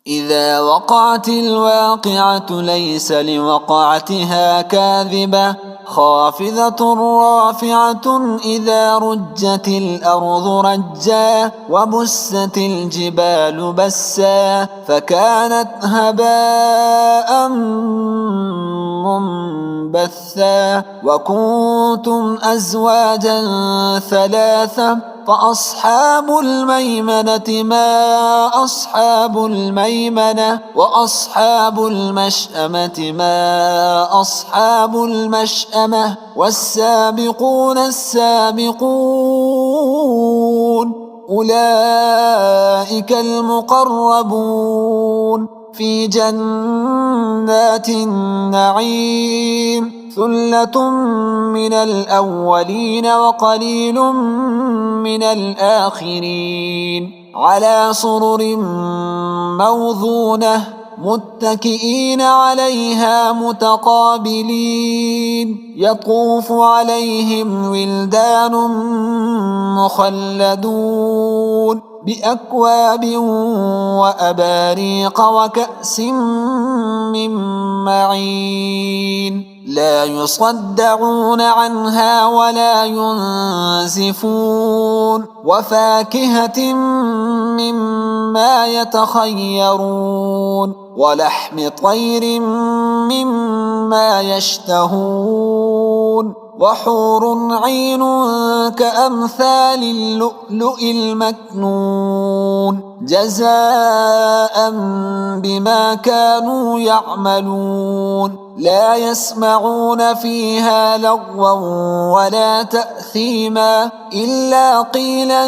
إذا وقعت الواقعة ليس لوقعتها كاذبة خافضة رافعة إذا رجت الأرض رجا وبست الجبال بسا فكانت هباء منبثا وكنتم أزواجا ثلاثة فأصحاب الميمنة ما أصحاب الميمنة وأصحاب المشأمة ما أصحاب المشأمة والسابقون السابقون أولئك المقربون في جنات النعيم ثلة من الأولين وقليل من الآخرين على سرر موضونة متكئين عليها متقابلين يطوف عليهم ولدان مخلدون بأكواب وأباريق وكأس من معين لا يصدعون عنها ولا ينزفون وفاكهة مما يتخيرون ولحم طير مما يشتهون وحور عين كأمثال اللؤلؤ المكنون جزاء بما كانوا يعملون لا يسمعون فيها لغوا ولا تأثيما إلا قيلا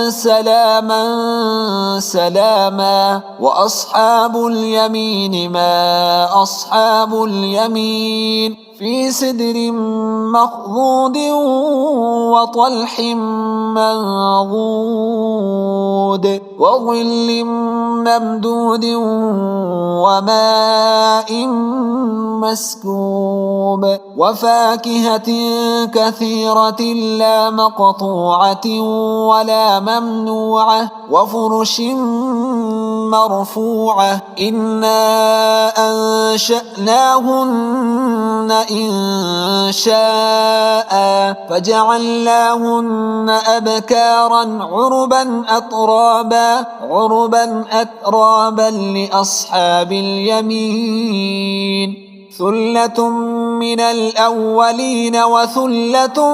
سلاما سلاما وأصحاب اليمين ما أصحاب اليمين في سدر مخضود وطلح منضود وظل ممدود وماء مسكوب وفاكهة كثيرة لا مقطوعة ولا ممنوعة وفرش مرفوعة إنا أنشأناهن إن شاء فجعلناهن أبكارا عربا أترابا لأصحاب اليمين ثلة من الأولين وثلة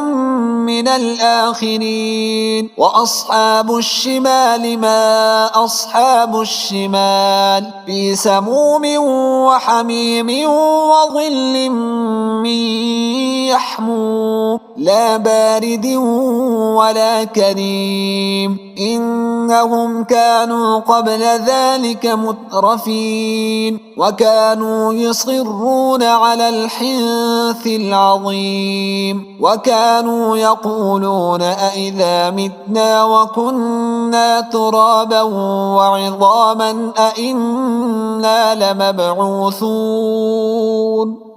من الآخرين وأصحاب الشمال ما أصحاب الشمال في سموم وحميم وظل من يحموم لا بارد ولا كريم إنهم كانوا قبل ذلك مترفين وكانوا يصرون على الحنث العظيم وكانوا يقولون أئذا متنا وكنا ترابا وعظاما أئنا لمبعوثون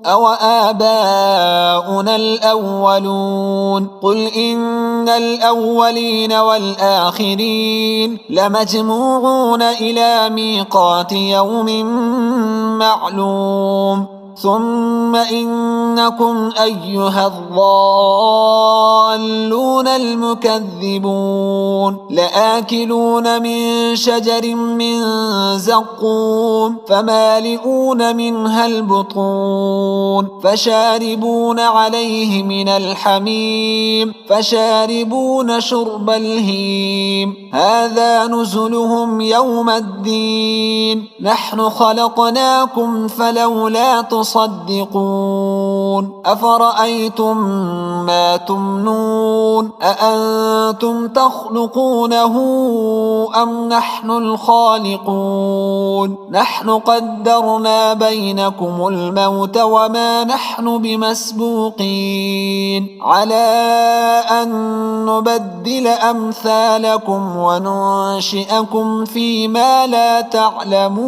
أو آباؤنا الأولون قل إن الأولين والآخرين لمجموعون إلى ميقات يوم معلوم ثم إنكم أيها الضالون المكذبون لآكلون من شجر من زقوم فمالئون منها البطون فشاربون عليه من الحميم فشاربون شرب الهيم هذا نزلهم يوم الدين نحن خلقناكم فلولا تصدقون أفرأيتم ما تمنون أأنتم تخلقونه أم نحن الخالقون نحن قدرنا بينكم الموت وما نحن بمسبوقين على أن نبدل أمثالكم وننشئكم فيما لا تعلمون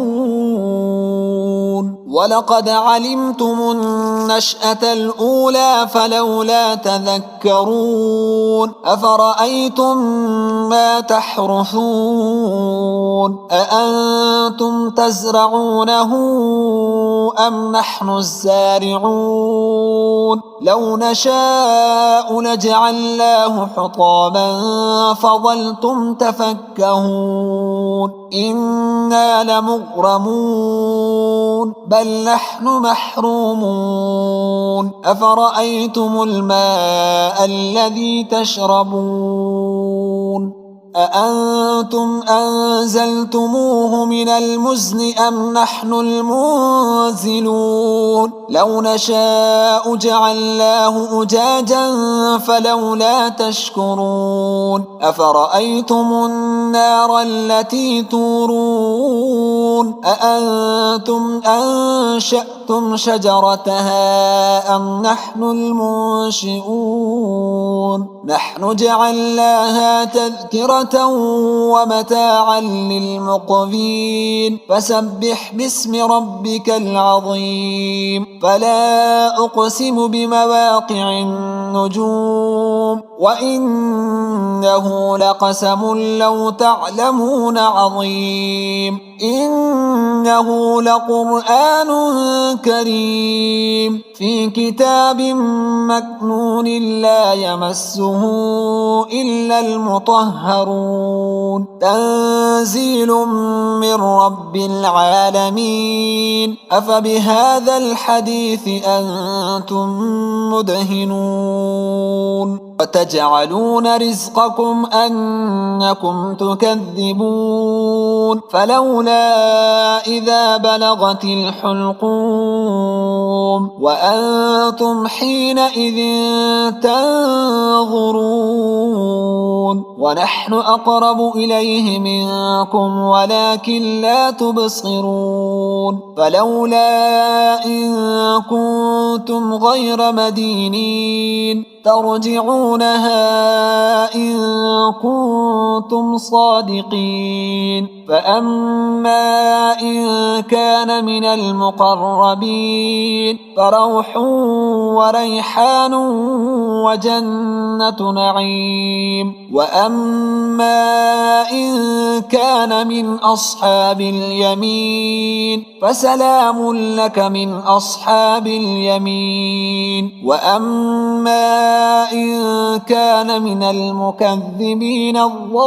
ولقد علمتم النشأة الأولى فلولا تذكرون أفرأيتم ما تحرثون أأنتم تزرعونه أم نحن الزارعون لو نشاء لجعلناه حطاما فظلتم تفكهون إنا لمغرمون بل نحن محرومون أفرأيتم الماء الذي تشربون أأنتم أنزلتموه من المزن أم نحن المنزلون لو نشاء جعلناه أجاجا فلولا تشكرون أفرأيتم النار التي تورون أأنتم أنشأتم شجرتها أم نحن المنشئون نحن جعلناها تذكرة ومتاعا للمقوين فسبح باسم ربك العظيم فلا أقسم بمواقع النجوم وإنه لقسم لو تعلمون عظيم إنه لقرآن كريم في كتاب مكنون لا يمسه إلا المطهرون تنزيل من رب العالمين أفبهذا الحديث أنتم مدهنون وتجعلون رزقكم أنكم تكذبون فلولا إذا بلغت الحلقوم وأنتم حينئذ تنظرون ونحن أقرب إليه منكم ولكن لا تبصرون فلولا إن كنتم غير مدينين ترجعونها إن كنتم صادقين فأما إن كان من المقربين فروح وريحان وجنة نعيم وأما إن كان من أصحاب اليمين فسلام لك من أصحاب اليمين وأما إن كان من المكذبين الضالين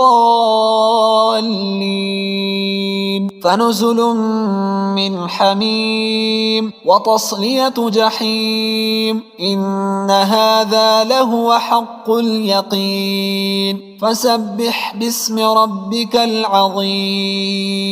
فنزل من حميم وتصلية جحيم إن هذا لهو حق اليقين فسبح باسم ربك العظيم